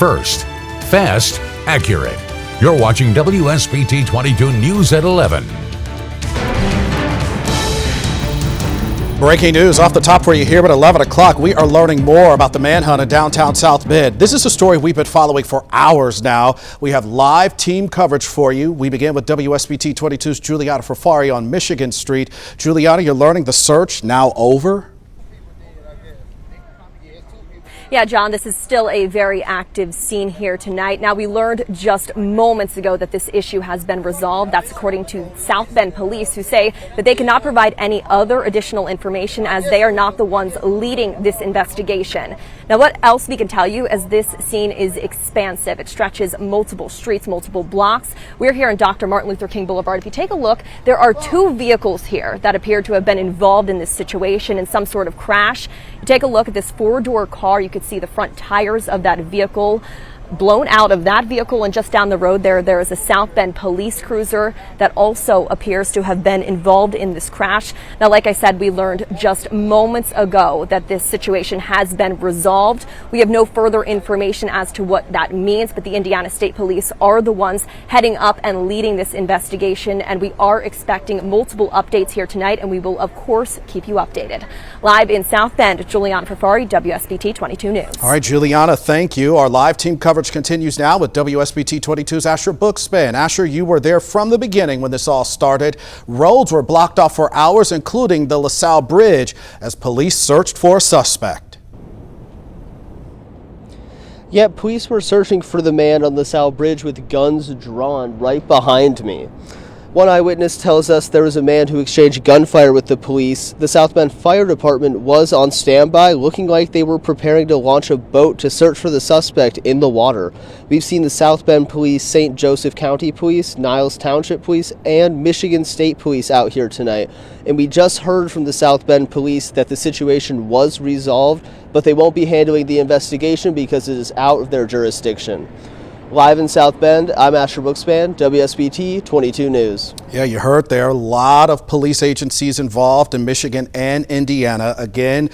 First, fast, accurate. You're watching WSBT 22 News at 11. Breaking news off the top for you here at 11 o'clock. We are learning more about the manhunt in downtown South Bend. This is a story we've been following for hours now. We have live team coverage for you. We begin with WSBT 22's Juliana Ferfari on Michigan Street. Juliana, you're learning the search now over? Yeah, John, this is still a very active scene here tonight. Now, we learned just moments ago that this issue has been resolved. That's according to South Bend police, who say that they cannot provide any other additional information as they are not the ones leading this investigation. Now, what else we can tell you as this scene is expansive. It stretches multiple streets, multiple blocks. We're here on Dr. Martin Luther King Boulevard. If you take a look, there are two vehicles here that appear to have been involved in this situation in some sort of crash. You take a look at this four-door car. You could see the front tires of that vehicle blown out of that vehicle, and just down the road there is a South Bend police cruiser that also appears to have been involved in this crash. Now, like I said, we learned just moments ago that this situation has been resolved. We have no further information as to what that means, but the Indiana State Police are the ones heading up and leading this investigation, and we are expecting multiple updates here tonight, and we will of course keep you updated. Live in South Bend, Juliana Ferfari, WSBT 22 News. All right, Juliana, thank you. Our live team coverage continues now with WSBT 22's Asher Bookspan. Asher, you were there from the beginning when this all started. Roads were blocked off for hours, including the LaSalle Bridge, as police searched for a suspect. Yeah, police were searching for the man on LaSalle Bridge with guns drawn right behind me. One eyewitness tells us there was a man who exchanged gunfire with the police. The South Bend Fire Department was on standby, looking like they were preparing to launch a boat to search for the suspect in the water. We've seen the South Bend Police, St. Joseph County Police, Niles Township Police, and Michigan State Police out here tonight. And we just heard from the South Bend Police that the situation was resolved, but they won't be handling the investigation because it is out of their jurisdiction. Live in South Bend, I'm Asher Bookspan, WSBT 22 News. Yeah, you heard there, a lot of police agencies involved in Michigan and Indiana. Again,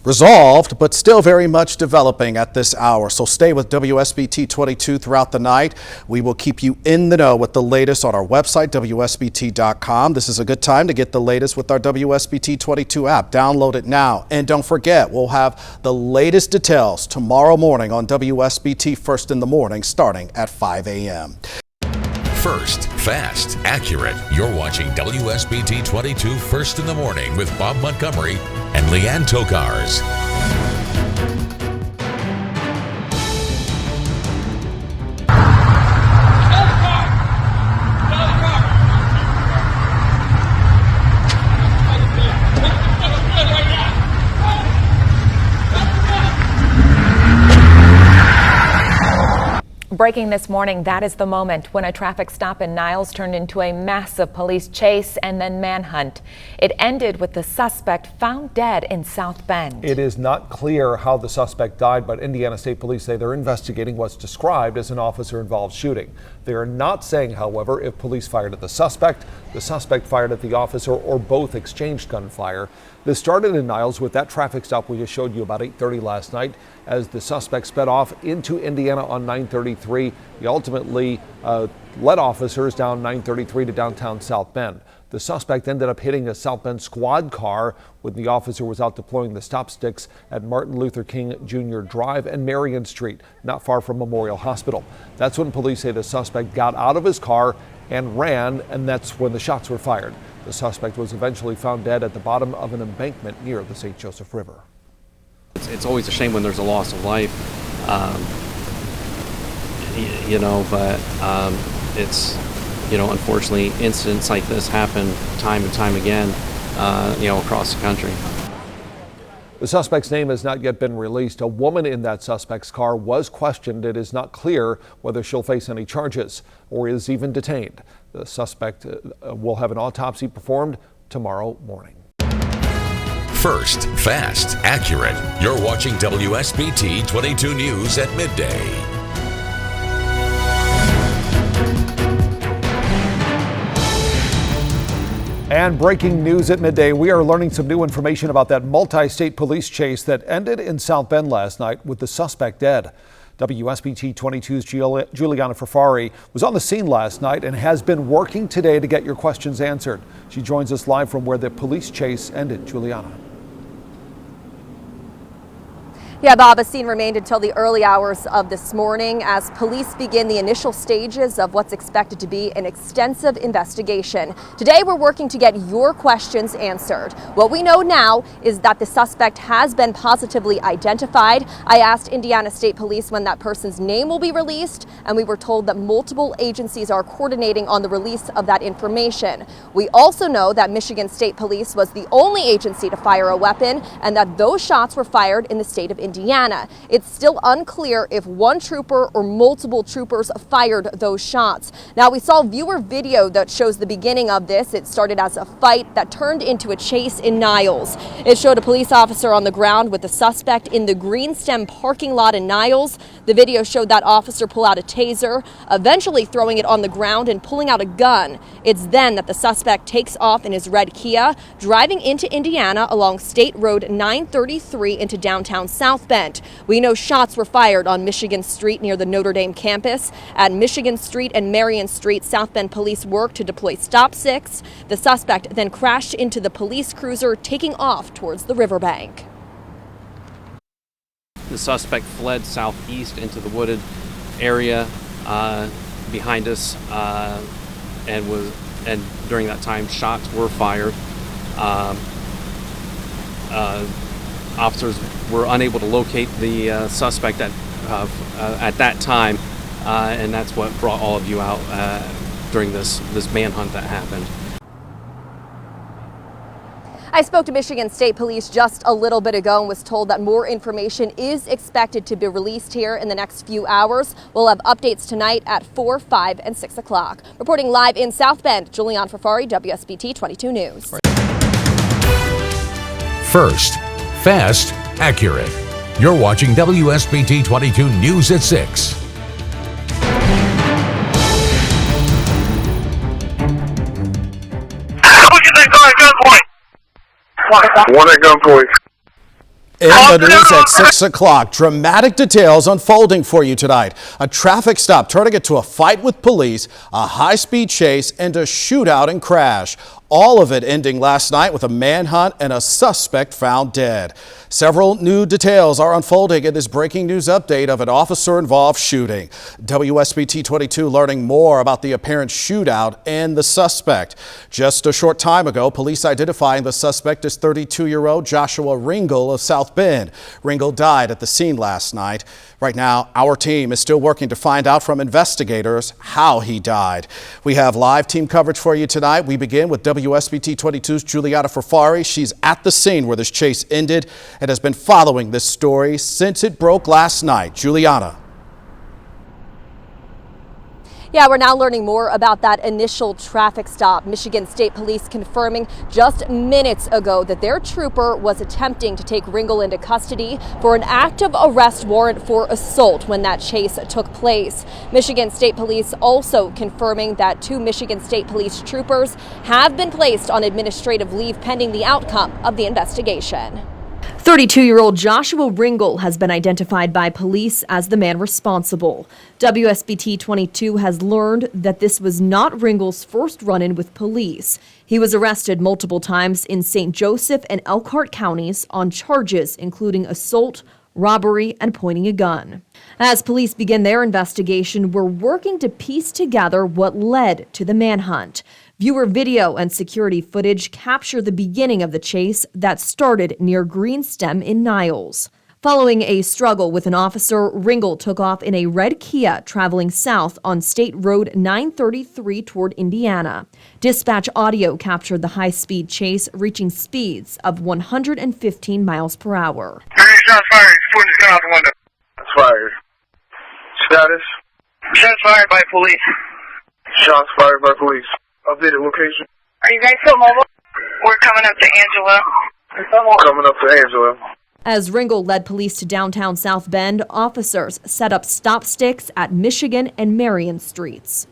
resolved, but still very much developing at this hour. So stay with WSBT 22 throughout the night. We will keep you in the know with the latest on our website, WSBT.com. This is a good time to get the latest with our WSBT 22 app. Download it now. And don't forget, we'll have the latest details tomorrow morning on WSBT First in the Morning, starting at 5 a.m. First, fast, accurate. You're watching WSBT 22 First in the Morning with Bob Montgomery and Leanne Tokars. Breaking this morning, that is the moment when a traffic stop in Niles turned into a massive police chase and then manhunt. It ended with the suspect found dead in South Bend. It is not clear how the suspect died, but Indiana State Police say they're investigating what's described as an officer-involved shooting. They are not saying, however, if police fired at the suspect fired at the officer, or both exchanged gunfire. This started in Niles with that traffic stop we just showed you about 8:30 last night as the suspect sped off into Indiana on 933. He ultimately led officers down 933 to downtown South Bend. The suspect ended up hitting a South Bend squad car when the officer was out deploying the stop sticks at Martin Luther King Jr. Drive and Marion Street, not far from Memorial Hospital. That's when police say the suspect got out of his car and ran, and that's when the shots were fired. The suspect was eventually found dead at the bottom of an embankment near the St. Joseph River. It's always a shame when there's a loss of life, but it's, unfortunately incidents like this happen time and time again, across the country. The suspect's name has not yet been released. A woman in that suspect's car was questioned. It is not clear whether she'll face any charges or is even detained. The suspect will have an autopsy performed tomorrow morning. First, fast, accurate. You're watching WSBT 22 News at midday. And breaking news at midday, we are learning some new information about that multi-state police chase that ended in South Bend last night with the suspect dead. WSBT 22's Juliana Ferfari was on the scene last night and has been working today to get your questions answered. She joins us live from where the police chase ended. Juliana. Yeah, Bob, a scene remained until the early hours of this morning as police begin the initial stages of what's expected to be an extensive investigation. Today, we're working to get your questions answered. What we know now is that the suspect has been positively identified. I asked Indiana State Police when that person's name will be released, and we were told that multiple agencies are coordinating on the release of that information. We also know that Michigan State Police was the only agency to fire a weapon and that those shots were fired in the state of Indiana. It's still unclear if one trooper or multiple troopers fired those shots. Now, we saw viewer video that shows the beginning of this. It started as a fight that turned into a chase in Niles. It showed a police officer on the ground with the suspect in the Green Stem parking lot in Niles. The video showed that officer pull out a taser, eventually throwing it on the ground and pulling out a gun. It's then that the suspect takes off in his red Kia, driving into Indiana along State Road 933 into downtown South Bend. We know shots were fired on Michigan Street near the Notre Dame campus. At Michigan Street and Marion Street, South Bend police worked to deploy Stop 6. The suspect then crashed into the police cruiser, taking off towards the riverbank. The suspect fled southeast into the wooded area behind us, and during that time, shots were fired. Officers were unable to locate the suspect at that time, and that's what brought all of you out during this manhunt that happened. I spoke to Michigan State Police just a little bit ago and was told that more information is expected to be released here in the next few hours. We'll have updates tonight at 4, 5, and 6 o'clock. Reporting live in South Bend, Juliana Ferfari, WSBT 22 News. First, fast, accurate. You're watching WSBT 22 News at 6. One at gunpoint. In the news at 6 o'clock, dramatic details unfolding for you tonight. A traffic stop turning into a fight with police, a high-speed chase, and a shootout and crash. All of it ending last night with a manhunt and a suspect found dead. Several new details are unfolding in this breaking news update of an officer-involved shooting. WSBT 22 learning more about the apparent shootout and the suspect. Just a short time ago, police identifying the suspect as 32-year-old Joshua Ringel of South Bend. Ringel died at the scene last night. Right now, our team is still working to find out from investigators how he died. We have live team coverage for you tonight. We begin with WSBT 22's Juliana Ferfari. She's at the scene where this chase ended and has been following this story since it broke last night. Juliana. Yeah, we're now learning more about that initial traffic stop. Michigan State Police confirming just minutes ago that their trooper was attempting to take Ringel into custody for an active arrest warrant for assault when that chase took place. Michigan State Police also confirming that 2 Michigan State Police troopers have been placed on administrative leave pending the outcome of the investigation. 32-year-old Joshua Ringel has been identified by police as the man responsible. WSBT 22 has learned that this was not Ringel's first run-in with police. He was arrested multiple times in St. Joseph and Elkhart counties on charges including assault, robbery, and pointing a gun. As police begin their investigation, we're working to piece together what led to the manhunt. Viewer video and security footage capture the beginning of the chase that started near Green Stem in Niles. Following a struggle with an officer, Ringel took off in a red Kia traveling south on State Road 933 toward Indiana. Dispatch audio captured the high-speed chase reaching speeds of 115 miles per hour. Shots fired. Putting his gun out the window. Fired. Status? Shots fired by police. Shots fired by police. Updated location. Are you guys still mobile? We're coming up to Angela. Coming up to Angela. As Ringel led police to downtown South Bend, officers set up stop sticks at Michigan and Marion Streets.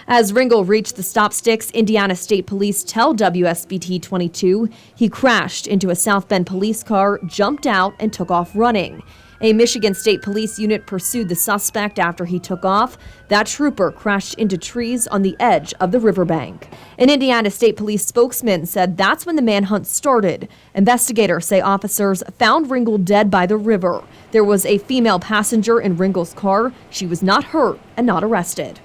As Ringel reached the stop sticks, Indiana State Police tell WSBT 22 he crashed into a South Bend police car, jumped out, and took off running. A Michigan State Police unit pursued the suspect after he took off. That trooper crashed into trees on the edge of the riverbank. An Indiana State Police spokesman said that's when the manhunt started. Investigators say officers found Ringel dead by the river. There was a female passenger in Ringel's car. She was not hurt and not arrested.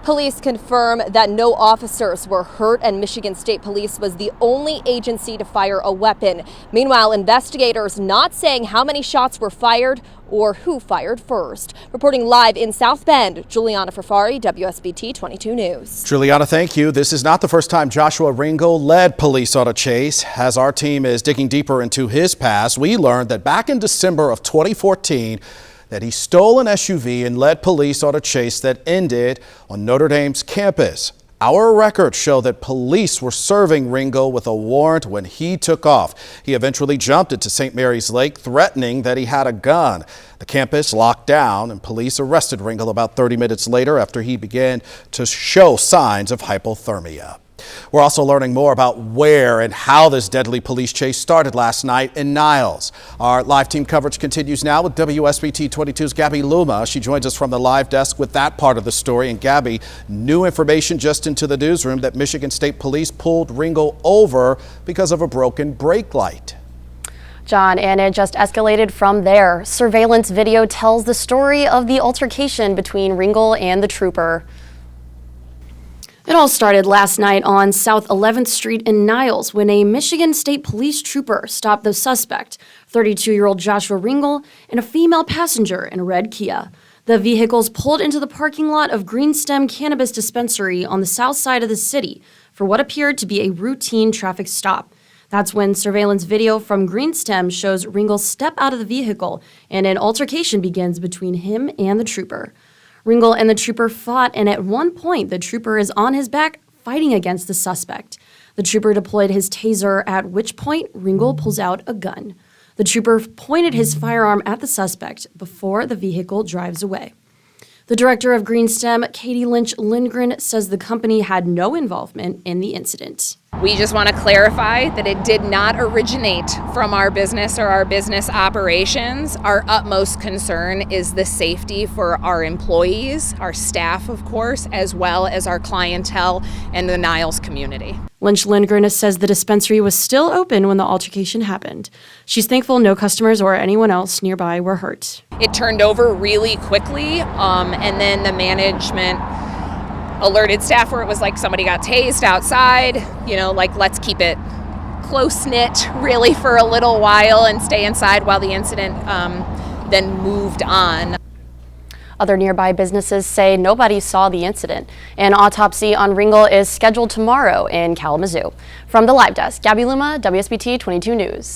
Police confirm that no officers were hurt, and Michigan State Police was the only agency to fire a weapon. Meanwhile, investigators not saying how many shots were fired or who fired first. Reporting live in South Bend, Juliana Ferfari, WSBT 22 News. Juliana, thank you. This is not the first time Joshua Ringel led police on a chase. As our team is digging deeper into his past, we learned that back in December of 2014, that he stole an SUV and led police on a chase that ended on Notre Dame's campus. Our records show that police were serving Ringel with a warrant when he took off. He eventually jumped into St. Mary's Lake, threatening that he had a gun. The campus locked down, and police arrested Ringel about 30 minutes later after he began to show signs of hypothermia. We're also learning more about where and how this deadly police chase started last night in Niles. Our live team coverage continues now with WSBT 22's Gabby Luma. She joins us from the live desk with that part of the story. And Gabby, new information just into the newsroom that Michigan State Police pulled Ringel over because of a broken brake light. John, and it just escalated from there. Surveillance video tells the story of the altercation between Ringel and the trooper. It all started last night on South 11th Street in Niles when a Michigan State Police trooper stopped the suspect, 32-year-old Joshua Ringel, and a female passenger in a red Kia. The vehicles pulled into the parking lot of Greenstem Cannabis Dispensary on the south side of the city for what appeared to be a routine traffic stop. That's when surveillance video from Greenstem shows Ringel step out of the vehicle and an altercation begins between him and the trooper. Ringel and the trooper fought, and at one point, the trooper is on his back fighting against the suspect. The trooper deployed his taser, at which point Ringel pulls out a gun. The trooper pointed his firearm at the suspect before the vehicle drives away. The director of Greenstem, Katie Lynch Lindgren, says the company had no involvement in the incident. We just want to clarify that it did not originate from our business or our business operations. Our utmost concern is the safety for our employees, our staff, of course, as well as our clientele and the Niles community. Lynch Lindgren says the dispensary was still open when the altercation happened. She's thankful no customers or anyone else nearby were hurt. It turned over really quickly, and then the management alerted staff where it was like somebody got tased outside, let's keep it close-knit really for a little while and stay inside while the incident then moved on. Other nearby businesses say nobody saw the incident. An autopsy on Ringel is scheduled tomorrow in Kalamazoo. From the live desk, Gabby Luma, WSBT 22 News.